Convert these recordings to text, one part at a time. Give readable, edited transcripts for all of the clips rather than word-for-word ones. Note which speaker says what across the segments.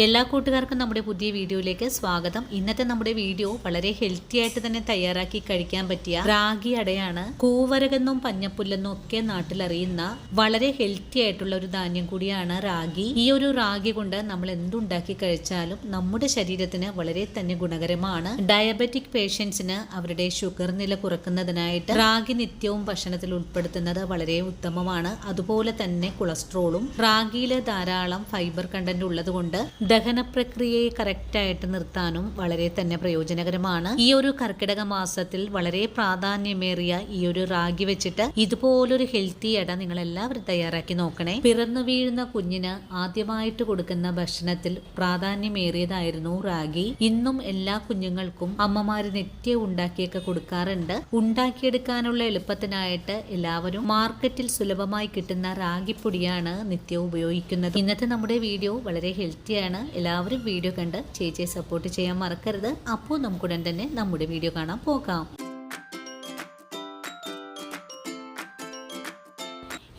Speaker 1: എല്ലാ കൂട്ടുകാർക്കും നമ്മുടെ പുതിയ വീഡിയോയിലേക്ക് സ്വാഗതം. ഇന്നത്തെ നമ്മുടെ വീഡിയോ വളരെ ഹെൽത്തി ആയിട്ട് തന്നെ തയ്യാറാക്കി കഴിക്കാൻ പറ്റിയ റാഗി അടയാണ്. കൂവരകെന്നും പഞ്ഞപ്പുല്ലെന്നും ഒക്കെ നാട്ടിലറിയുന്ന വളരെ ഹെൽത്തി ആയിട്ടുള്ള ഒരു ധാന്യം കൂടിയാണ് റാഗി. ഈ ഒരു റാഗി കൊണ്ട് നമ്മൾ എന്തുണ്ടാക്കി കഴിച്ചാലും നമ്മുടെ ശരീരത്തിന് വളരെ തന്നെ ഗുണകരമാണ്. ഡയബറ്റിക് പേഷ്യൻസിന് അവരുടെ ഷുഗർ നില കുറക്കുന്നതിനായിട്ട് റാഗി നിത്യവും ഭക്ഷണത്തിൽ ഉൾപ്പെടുത്തുന്നത് വളരെ ഉത്തമമാണ്. അതുപോലെ തന്നെ കൊളസ്ട്രോളും റാഗിയിൽ ധാരാളം ഫൈബർ കണ്ടന്റ് ഉള്ളത് കൊണ്ട് ദഹന പ്രക്രിയയെ കറക്റ്റായിട്ട് നിർത്താനും വളരെ തന്നെ പ്രയോജനകരമാണ്. ഈ ഒരു കർക്കിടക മാസത്തിൽ വളരെ പ്രാധാന്യമേറിയ ഈ ഒരു റാഗി വെച്ചിട്ട് ഇതുപോലൊരു ഹെൽത്തി അട നിങ്ങൾ എല്ലാവരും തയ്യാറാക്കി നോക്കണേ. പിറന്നു വീഴുന്ന കുഞ്ഞിന് ആദ്യമായിട്ട് കൊടുക്കുന്ന ഭക്ഷണത്തിൽ പ്രാധാന്യമേറിയതായിരുന്നു റാഗി. ഇന്നും എല്ലാ കുഞ്ഞുങ്ങൾക്കും അമ്മമാര് നിത്യം ഉണ്ടാക്കിയൊക്കെ കൊടുക്കാറുണ്ട്. ഉണ്ടാക്കിയെടുക്കാനുള്ള എളുപ്പത്തിനായിട്ട് എല്ലാവരും മാർക്കറ്റിൽ സുലഭമായി കിട്ടുന്ന റാഗിപ്പൊടിയാണ് നിത്യവും ഉപയോഗിക്കുന്നത്. ഇന്നത്തെ നമ്മുടെ വീഡിയോ വളരെ ഹെൽത്തിയാണ്. എല്ലാവരും വീഡിയോ കണ്ട് ചേച്ചിയെ സപ്പോർട്ട് ചെയ്യാൻ മറക്കരുത്. അപ്പോൾ നമുക്കുടൻ തന്നെ നമ്മുടെ വീഡിയോ കാണാൻ പോകാം.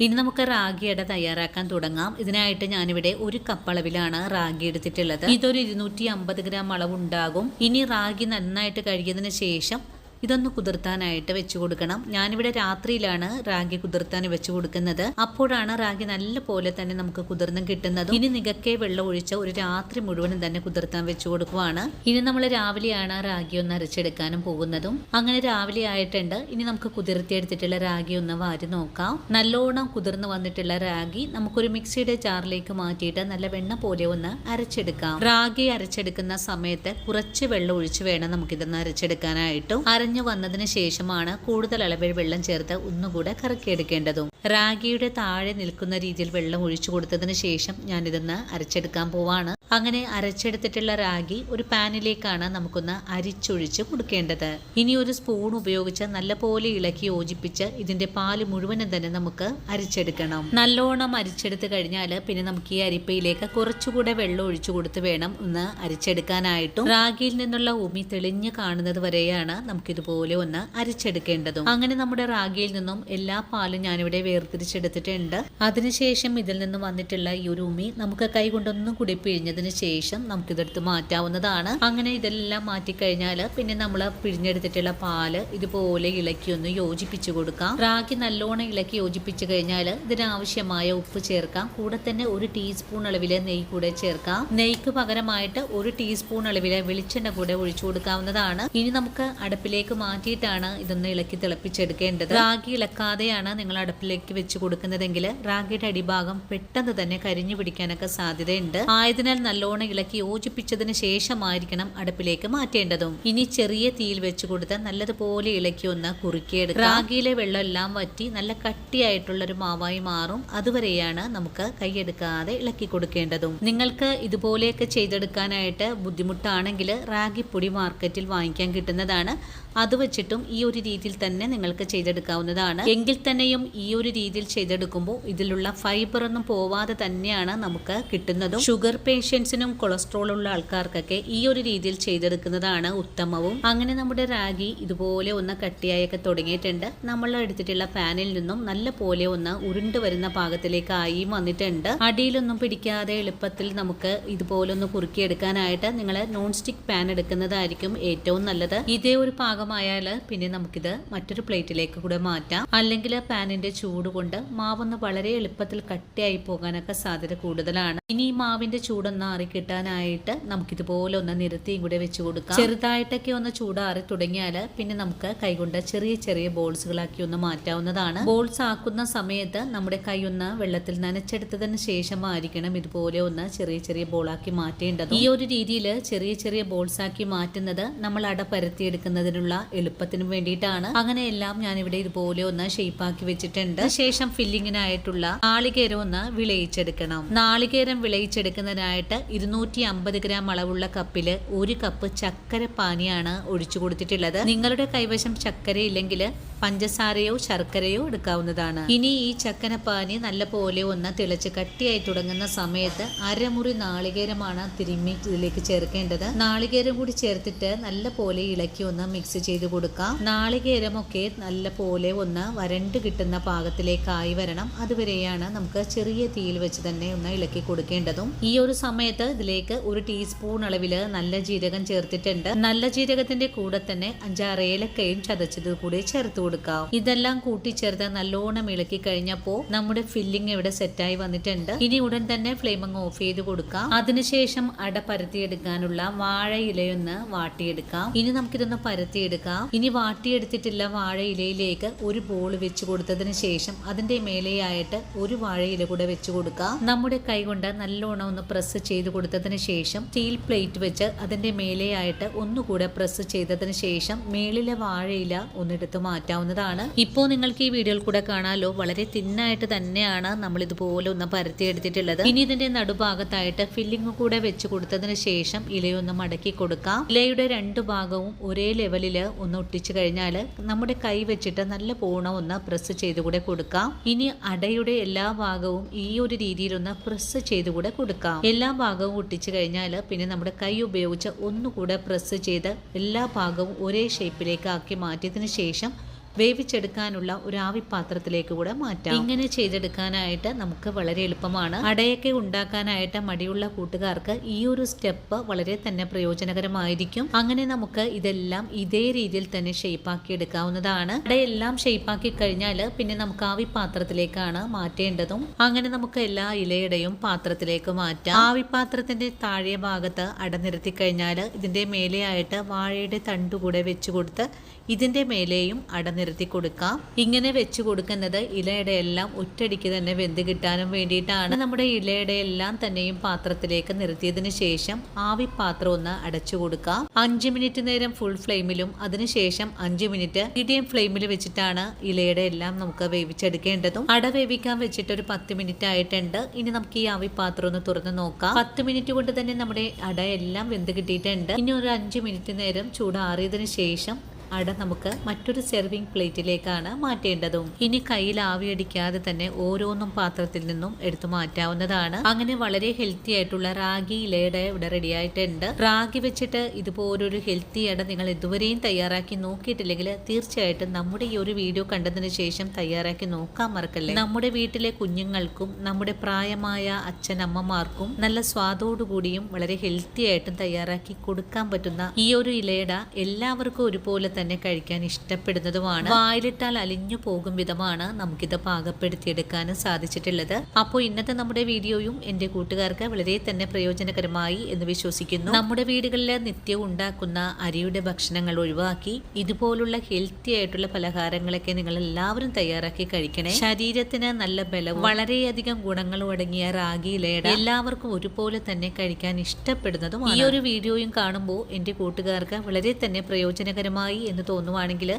Speaker 1: ഇനി നമുക്ക് റാഗി അട തയ്യാറാക്കാൻ തുടങ്ങാം. ഇതിനായിട്ട് ഞാനിവിടെ 1 കപ്പ് അളവിലാണ് റാഗി എടുത്തിട്ടുള്ളത്. ഇതൊരു 250 ഗ്രാം അളവുണ്ടാകും. ഇനി റാഗി നന്നായിട്ട് കഴുകിയതിന് ശേഷം ഇതൊന്ന് കുതിർത്താനായിട്ട് വെച്ചു കൊടുക്കണം. ഞാനിവിടെ രാത്രിയിലാണ് റാഗി കുതിർത്താൻ വെച്ചു കൊടുക്കുന്നത്. അപ്പോഴാണ് റാഗി നല്ല പോലെ തന്നെ നമുക്ക് കുതിർന്നും കിട്ടുന്നതും. ഇനി നികക്കെ വെള്ളം ഒഴിച്ച് ഒരു രാത്രി മുഴുവനും തന്നെ കുതിർത്താൻ വെച്ചു കൊടുക്കുവാണ്. ഇനി നമ്മൾ രാവിലെയാണ് റാഗി ഒന്ന് അരച്ചെടുക്കാനും പോകുന്നതും. അങ്ങനെ രാവിലെ ആയിട്ടുണ്ട്. ഇനി നമുക്ക് കുതിർത്തിയെടുത്തിട്ടുള്ള റാഗി ഒന്ന് വാരി നോക്കാം. നല്ലോണം കുതിർന്ന് വന്നിട്ടുള്ള റാഗി നമുക്കൊരു മിക്സിയുടെ ജാറിലേക്ക് മാറ്റിയിട്ട് നല്ല വെണ്ണ പോലെ ഒന്ന് അരച്ചെടുക്കാം. റാഗി അരച്ചെടുക്കുന്ന സമയത്ത് കുറച്ച് വെള്ളം ഒഴിച്ച് വേണം നമുക്കിതൊന്ന് അരച്ചെടുക്കാനായിട്ടും. അരഞ്ഞു വന്നതിന് ശേഷമാണ് കൂടുതൽ അളവിൽ വെള്ളം ചേർത്ത് ഒന്നുകൂടെ കറക്കിയെടുക്കേണ്ടതും. റാഗിയുടെ താഴെ നിൽക്കുന്ന രീതിയിൽ വെള്ളം ഒഴിച്ചു കൊടുത്തതിന് ശേഷം ഞാനിതൊന്ന് അരച്ചെടുക്കാൻ പോവാണ്. അങ്ങനെ അരച്ചെടുത്തിട്ടുള്ള റാഗി ഒരു പാനിലേക്കാണ് നമുക്കൊന്ന് അരിച്ചൊഴിച്ച് കൊടുക്കേണ്ടത്. ഇനി ഒരു സ്പൂൺ ഉപയോഗിച്ച് നല്ലപോലെ ഇളക്കി യോജിപ്പിച്ച് ഇതിന്റെ പാല് മുഴുവനും തന്നെ നമുക്ക് അരിച്ചെടുക്കണം. നല്ലോണം അരിച്ചെടുത്ത് കഴിഞ്ഞാൽ പിന്നെ നമുക്ക് ഈ അരിപ്പയിലേക്ക് കുറച്ചുകൂടെ വെള്ളം ഒഴിച്ചു കൊടുത്ത് വേണം ഒന്ന് അരിച്ചെടുക്കാനായിട്ടും. റാഗിയിൽ നിന്നുള്ള ഉമി തെളിഞ്ഞു കാണുന്നത് വരെയാണ് നമുക്കിതുപോലെ ഒന്ന് അരിച്ചെടുക്കേണ്ടതും. അങ്ങനെ നമ്മുടെ റാഗിയിൽ നിന്നും എല്ലാ പാലും ഞാനിവിടെ വേർതിരിച്ചെടുത്തിട്ടുണ്ട്. അതിനുശേഷം ഇതിൽ നിന്ന് വന്നിട്ടുള്ള ഈ ഒരു ഉമി നമുക്ക് കൈ കൊണ്ടൊന്നും കൂടി പിഴിഞ്ഞതിന് ശേഷം നമുക്കിതെടുത്ത് മാറ്റാവുന്നതാണ്. അങ്ങനെ ഇതെല്ലാം മാറ്റിക്കഴിഞ്ഞാൽ പിന്നെ നമ്മൾ പിഴിഞ്ഞെടുത്തിട്ടുള്ള പാല് ഇതുപോലെ ഇളക്കി ഒന്ന് യോജിപ്പിച്ചു കൊടുക്കാം. റാഗി നല്ലോണം ഇളക്കി യോജിപ്പിച്ചു കഴിഞ്ഞാൽ ഇതിനാവശ്യമായ ഉപ്പ് ചേർക്കാം. കൂടെ തന്നെ 1 ടീസ്പൂൺ അളവിലെ നെയ്യ് കൂടെ ചേർക്കാം. നെയ്ക്ക് പകരമായിട്ട് 1 ടീസ്പൂൺ അളവിലെ വെളിച്ചെണ്ണ കൂടെ ഒഴിച്ചു കൊടുക്കാവുന്നതാണ്. ഇനി നമുക്ക് അടുപ്പിലേക്ക് മാറ്റിയിട്ടാണ് ഇതൊന്ന് ഇളക്കി തിളപ്പിച്ചെടുക്കേണ്ടത്. റാഗി ഇളക്കാതെയാണ് നിങ്ങൾ അടുപ്പിലേക്ക് വെച്ച് കൊടുക്കുന്നതെങ്കിൽ റാഗിയുടെ അടിഭാഗം പെട്ടെന്ന് തന്നെ കരിഞ്ഞു പിടിക്കാനൊക്കെ സാധ്യതയുണ്ട്. ആയതിനാൽ നല്ലോണം ഇളക്കി യോജിപ്പിച്ചതിന് ശേഷമായിരിക്കണം അടുപ്പിലേക്ക് മാറ്റേണ്ടതും. ഇനി ചെറിയ തീയിൽ വെച്ച് കൊടുത്ത് നല്ലതുപോലെ ഇളക്കി ഒന്ന് കുറുക്കിയെടുക്കുക. റാഗിയിലെ വെള്ളം എല്ലാം വറ്റി നല്ല കട്ടിയായിട്ടുള്ളൊരു മാവായി മാറും. അതുവരെയാണ് നമുക്ക് കൈയെടുക്കാതെ ഇളക്കി കൊടുക്കേണ്ടതും. നിങ്ങൾക്ക് ഇതുപോലെയൊക്കെ ചെയ്തെടുക്കാനായിട്ട് ബുദ്ധിമുട്ടാണെങ്കിൽ റാഗിപ്പൊടി മാർക്കറ്റിൽ വാങ്ങിക്കാൻ കിട്ടുന്നതാണ്. അത് വെച്ചിട്ടും ഈ ഒരു രീതിയിൽ തന്നെ നിങ്ങൾക്ക് ചെയ്തെടുക്കാവുന്നതാണ്. എങ്കിൽ തന്നെയും ഈ ഒരു രീതിയിൽ ചെയ്തെടുക്കുമ്പോൾ ഇതിലുള്ള ഫൈബർ ഒന്നും പോവാതെ തന്നെയാണ് നമുക്ക് കിട്ടുന്നതും. ഷുഗർ പേഷ്യൻസിനും കൊളസ്ട്രോൾ ഉള്ള ആൾക്കാർക്കൊക്കെ ഈ ഒരു രീതിയിൽ ചെയ്തെടുക്കുന്നതാണ് ഉത്തമവും. അങ്ങനെ നമ്മുടെ റാഗി ഇതുപോലെ ഒന്ന് കട്ടിയായൊക്കെ തുടങ്ങിയിട്ടുണ്ട്. നമ്മൾ എടുത്തിട്ടുള്ള പാനിൽ നിന്നും നല്ല പോലെ ഒന്ന് ഉരുണ്ട് വരുന്ന പാകത്തിലേക്ക് ആയി വന്നിട്ടുണ്ട്. അടിയിലൊന്നും പിടിക്കാതെ എളുപ്പത്തിൽ നമുക്ക് ഇതുപോലെ ഒന്ന് കുറുക്കിയെടുക്കാനായിട്ട് നിങ്ങൾ നോൺ സ്റ്റിക്ക് പാൻ എടുക്കുന്നതായിരിക്കും ഏറ്റവും നല്ലത്. ഇതേ ഒരു പാകമായാൽ പിന്നെ നമുക്കിത് മറ്റൊരു പ്ലേറ്റിലേക്ക് കൂടെ മാറ്റാം. അല്ലെങ്കിൽ പാനിന്റെ ചൂട് കൊണ്ട് മാവൊന്ന് വളരെ എളുപ്പത്തിൽ കട്ടിയായി പോകാനൊക്കെ സാധ്യത കൂടുതലാണ്. ഇനി ഈ മാവിന്റെ ചൂടൊന്ന് ആറി കിട്ടാനായിട്ട് നമുക്കിതുപോലെ ഒന്ന് നിരത്തിയും കൂടെ വെച്ച് കൊടുക്കാം. ചെറുതായിട്ടൊക്കെ ഒന്ന് ചൂടാറി തുടങ്ങിയാൽ പിന്നെ നമുക്ക് കൈകൊണ്ട് ചെറിയ ചെറിയ ബോൾസുകളാക്കി ഒന്ന് മാറ്റാവുന്നതാണ്. ബോൾസ് ആക്കുന്ന സമയത്ത് നമ്മുടെ കൈ ഒന്ന് വെള്ളത്തിൽ നനച്ചെടുത്തതിന് ശേഷമായിരിക്കണം ഇതുപോലെ ഒന്ന് ചെറിയ ചെറിയ ബോളാക്കി മാറ്റേണ്ടത്. ഈ ഒരു രീതിയിൽ ചെറിയ ചെറിയ ബോൾസ് ആക്കി മാറ്റുന്നത് നമ്മൾ അട പരത്തിയെടുക്കുന്നതിനുള്ള എളുപ്പത്തിനും വേണ്ടിയിട്ടാണ്. അങ്ങനെ എല്ലാം ഞാനിവിടെ ഇതുപോലെ ഒന്ന് ഷേപ്പാക്കി വെച്ചിട്ടുണ്ട്. ശേഷം ഫില്ലിങ്ങിനായിട്ടുള്ള നാളികേരം ഒന്ന് വിളയിച്ചെടുക്കണം. നാളികേരം വിളയിച്ചെടുക്കുന്നതിനായിട്ട് 250 ഗ്രാം അളവുള്ള കപ്പില് 1 കപ്പ് ചക്കര പാനിയാണ് ഒഴിച്ചു കൊടുത്തിട്ടുള്ളത്. നിങ്ങളുടെ കൈവശം ചക്കര ഇല്ലെങ്കിൽ പഞ്ചസാരയോ ശർക്കരയോ എടുക്കാവുന്നതാണ്. ഇനി ഈ ചക്കനപ്പാനി നല്ല പോലെ ഒന്ന് തിളച്ച് കട്ടിയായി തുടങ്ങുന്ന സമയത്ത് അരമുറി നാളികേരമാണ് തിരുമ്മി ഇതിലേക്ക് ചേർക്കേണ്ടത്. നാളികേരം കൂടി ചേർത്തിട്ട് നല്ല പോലെ ഇളക്കി ഒന്ന് മിക്സ് ചെയ്ത് കൊടുക്കാം. നാളികേരമൊക്കെ നല്ല പോലെ ഒന്ന് വരണ്ട് കിട്ടുന്ന പാകത്തിലേക്കായി വരണം. അതുവരെയാണ് നമുക്ക് ചെറിയ തീയിൽ വെച്ച് തന്നെ ഒന്ന് ഇളക്കി കൊടുക്കേണ്ടതും. ഈ ഒരു സമയത്ത് ഇതിലേക്ക് 1 ടീസ്പൂൺ അളവില് നല്ല ജീരകം ചേർത്തിട്ടുണ്ട്. നല്ല ജീരകത്തിന്റെ കൂടെ തന്നെ 5-6 ഏലക്കയും ചതച്ചത് കൂടി ചേർത്ത് കൊടുക്കാം. ഇതെല്ലാം കൂട്ടിച്ചേർത്ത് നല്ലോണം ഇളക്കി കഴിഞ്ഞപ്പോ നമ്മുടെ ഫില്ലിംഗ് ഇവിടെ സെറ്റായി വന്നിട്ടുണ്ട്. ഇനി ഉടൻ തന്നെ ഫ്ലെയിം അങ്ങ് ഓഫ് ചെയ്ത് കൊടുക്കാം. അതിനുശേഷം അട പരത്തിയെടുക്കാനുള്ള വാഴയിലയൊന്ന് വാട്ടിയെടുക്കാം. ഇനി നമുക്കിതൊന്ന് പരത്തിയെടുക്കാം. ഇനി വാട്ടിയെടുത്തിട്ടുള്ള വാഴയിലയിലേക്ക് ഒരു ബോൾ വെച്ച് കൊടുത്തതിന് ശേഷം അതിന്റെ മേലെയായിട്ട് ഒരു വാഴയില കൂടെ വെച്ച് കൊടുക്കാം. നമ്മുടെ കൈ കൊണ്ട് നല്ലോണം ഒന്ന് പ്രസ് ചെയ്ത് കൊടുത്തതിന് ശേഷം സ്റ്റീൽ പ്ലേറ്റ് വെച്ച് അതിന്റെ മേലെയായിട്ട് ഒന്നുകൂടെ പ്രസ് ചെയ്തതിന് ശേഷം മേളിലെ വാഴയില ഒന്നെടുത്ത് മാറ്റാവുന്നതാണ്. ഇപ്പോൾ നിങ്ങൾക്ക് ഈ വീഡിയോയിൽ കൂടെ കാണാലോ, വളരെ തിന്നായിട്ട് തന്നെയാണ് നമ്മൾ ഇതുപോലെ ഒന്ന് പരത്തിയെടുത്തിട്ടുള്ളത്. ഇനി ഇതിന്റെ നടുഭാഗത്തായിട്ട് ഫില്ലിംഗ് കൂടെ വെച്ച് കൊടുത്തതിന് ശേഷം ഇലയൊന്ന് മടക്കി കൊടുക്കാം. ഇലയുടെ 2 ഭാഗവും ഒരേ ലെവലില് ഒന്ന് ഒട്ടിച്ചു കഴിഞ്ഞാൽ നമ്മുടെ കൈ വെച്ചിട്ട് നല്ല പോണം ഒന്ന് പ്രസ് ചെയ്തുകൂടെ കൊടുക്കാം. ഇനി അടയുടെ എല്ലാ ഭാഗവും ഈ ഒരു രീതിയിലൊന്ന് പ്രസ് ചെയ്തുകൂടെ കൊടുക്കാം. എല്ലാ ഭാഗവും ഒട്ടിച്ചു കഴിഞ്ഞാൽ പിന്നെ നമ്മുടെ കൈ ഉപയോഗിച്ച് ഒന്നുകൂടെ പ്രസ് ചെയ്ത് എല്ലാ ഭാഗവും ഒരേ ഷേപ്പിലേക്ക് ആക്കി മാറ്റിയതിനു ശേഷം വേവിച്ചെടുക്കാനുള്ള ഒരു ആവിപ്പാത്രത്തിലേക്ക് കൂടെ മാറ്റാം. ഇങ്ങനെ ചെയ്തെടുക്കാനായിട്ട് നമുക്ക് വളരെ എളുപ്പമാണ്. അടയൊക്കെ ഉണ്ടാക്കാനായിട്ട് മടിയുള്ള കൂട്ടുകാർക്ക് ഈ ഒരു സ്റ്റെപ്പ് വളരെ തന്നെ പ്രയോജനകരമായിരിക്കും. അങ്ങനെ നമുക്ക് ഇതെല്ലാം ഇതേ രീതിയിൽ തന്നെ ഷേപ്പാക്കി എടുക്കാവുന്നതാണ്. അടയെല്ലാം ഷേപ്പാക്കി കഴിഞ്ഞാൽ പിന്നെ നമുക്ക് ആവിപ്പാത്രത്തിലേക്കാണ് മാറ്റേണ്ടതും. അങ്ങനെ നമുക്ക് എല്ലാ ഇലയുടെയും പാത്രത്തിലേക്ക് മാറ്റാം. ആവിപ്പാത്രത്തിന്റെ താഴെ ഭാഗത്ത് അട നിരത്തി കഴിഞ്ഞാൽ ഇതിന്റെ മേലെയായിട്ട് വാഴയുടെ തണ്ടുകൂടെ വെച്ച് കൊടുത്ത് ഇതിന്റെ മേലെയും അട നിരത്തി കൊടുക്കാം. ഇങ്ങനെ വെച്ച് കൊടുക്കുന്നത് ഇലയുടെ എല്ലാം ഒറ്റയടിക്ക് തന്നെ വെന്ത് കിട്ടാനും വേണ്ടിയിട്ടാണ്. നമ്മുടെ ഇലയുടെ എല്ലാം തന്നെയും പാത്രത്തിലേക്ക് നിരത്തിയതിന് ശേഷം ആവിപ്പാത്രം ഒന്ന് അടച്ചു കൊടുക്കാം. 5 മിനിറ്റ് നേരം ഫുൾ ഫ്ലെയിമിലും അതിനുശേഷം 5 മിനിറ്റ് മീഡിയം ഫ്ലെയിമിൽ വെച്ചിട്ടാണ് ഇലയുടെ എല്ലാം നമുക്ക് വേവിച്ചെടുക്കേണ്ടതും. അട വേവിക്കാൻ വെച്ചിട്ട് ഒരു 10 മിനിറ്റ് ആയിട്ടുണ്ട്. ഇനി നമുക്ക് ഈ ആവിപ്പാത്രം ഒന്ന് തുറന്ന് നോക്കാം. 10 മിനിറ്റ് കൊണ്ട് തന്നെ നമ്മുടെ അട എല്ലാം വെന്ത് കിട്ടിയിട്ടുണ്ട്. ഇനി ഒരു 5 മിനിറ്റ് നേരം ചൂടാറിയതിനു ശേഷം അട നമുക്ക് മറ്റൊരു സെർവിങ് പ്ലേറ്റിലേക്കാണ് മാറ്റേണ്ടതും. ഇനി കയ്യിൽ ആവിയടിക്കാതെ തന്നെ ഓരോന്നും പാത്രത്തിൽ നിന്നും എടുത്തു മാറ്റാവുന്നതാണ്. അങ്ങനെ വളരെ ഹെൽത്തി ആയിട്ടുള്ള റാഗി ഇലയുടെ ഇവിടെ റെഡി ആയിട്ടുണ്ട്. റാഗി വെച്ചിട്ട് ഇതുപോലൊരു ഹെൽത്തി അട നിങ്ങൾ ഇതുവരെയും തയ്യാറാക്കി നോക്കിയിട്ടില്ലെങ്കിൽ തീർച്ചയായിട്ടും നമ്മുടെ ഈ ഒരു വീഡിയോ കണ്ടതിന് ശേഷം തയ്യാറാക്കി നോക്കാൻ മറക്കല്ലേ. നമ്മുടെ വീട്ടിലെ കുഞ്ഞുങ്ങൾക്കും നമ്മുടെ പ്രായമായ അച്ഛനമ്മമാർക്കും നല്ല സ്വാദോടുകൂടിയും വളരെ ഹെൽത്തി ആയിട്ടും തയ്യാറാക്കി കൊടുക്കാൻ പറ്റുന്ന ഈ ഒരു ഇലയട എല്ലാവർക്കും ഒരുപോലെ തന്നെ കഴിക്കാൻ ഇഷ്ടപ്പെടുന്നതുമാണ്. വായിലിട്ടാൽ അലിഞ്ഞു പോകും വിധമാണ് നമുക്കിത് പാകപ്പെടുത്തിയെടുക്കാനും സാധിച്ചിട്ടുള്ളത്. അപ്പോൾ ഇന്നത്തെ നമ്മുടെ വീഡിയോയും എൻ്റെ കൂട്ടുകാർക്ക് വളരെ തന്നെ പ്രയോജനകരമായി എന്ന് വിശ്വസിക്കുന്നു. നമ്മുടെ വീടുകളിൽ നിത്യവും ഉണ്ടാക്കുന്ന അരിയുടെ ഭക്ഷണങ്ങൾ ഒഴിവാക്കി ഇതുപോലുള്ള ഹെൽത്തി ആയിട്ടുള്ള പലഹാരങ്ങളൊക്കെ നിങ്ങൾ എല്ലാവരും തയ്യാറാക്കി കഴിക്കണേ. ശരീരത്തിന് നല്ല ബലവും വളരെയധികം ഗുണങ്ങളും അടങ്ങിയ റാഗി ഇലയട എല്ലാവർക്കും ഒരുപോലെ തന്നെ കഴിക്കാൻ ഇഷ്ടപ്പെടുന്നതുമാണ്. ഈ ഒരു വീഡിയോയും കാണുമ്പോൾ എൻ്റെ കൂട്ടുകാർക്ക് വളരെ തന്നെ പ്രയോജനകരമായി എന്ന് തോന്നുവാണെങ്കിൽ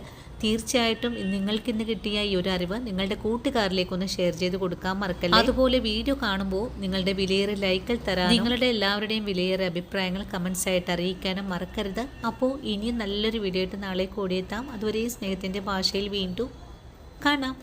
Speaker 1: തീർച്ചയായിട്ടും നിങ്ങൾക്ക് ഇന്ന് കിട്ടിയ ഈ ഒരു അറിവ് നിങ്ങളുടെ കൂട്ടുകാരിലേക്കൊന്ന് ഷെയർ ചെയ്ത് കൊടുക്കാൻ മറക്കല്ല. അതുപോലെ വീഡിയോ കാണുമ്പോൾ നിങ്ങളുടെ വിലയേറെ ലൈക്കുകൾ തരാനും നിങ്ങളുടെ എല്ലാവരുടെയും വിലയേറെ അഭിപ്രായങ്ങൾ കമന്റ്സ് ആയിട്ട് അറിയിക്കാനും മറക്കരുത്. അപ്പോൾ ഇനിയും നല്ലൊരു വീഡിയോ ആയിട്ട് നാളെ കൂടിയെത്താം. അതുവരെ സ്നേഹത്തിന്റെ ഭാഷയിൽ വീണ്ടും കാണാം.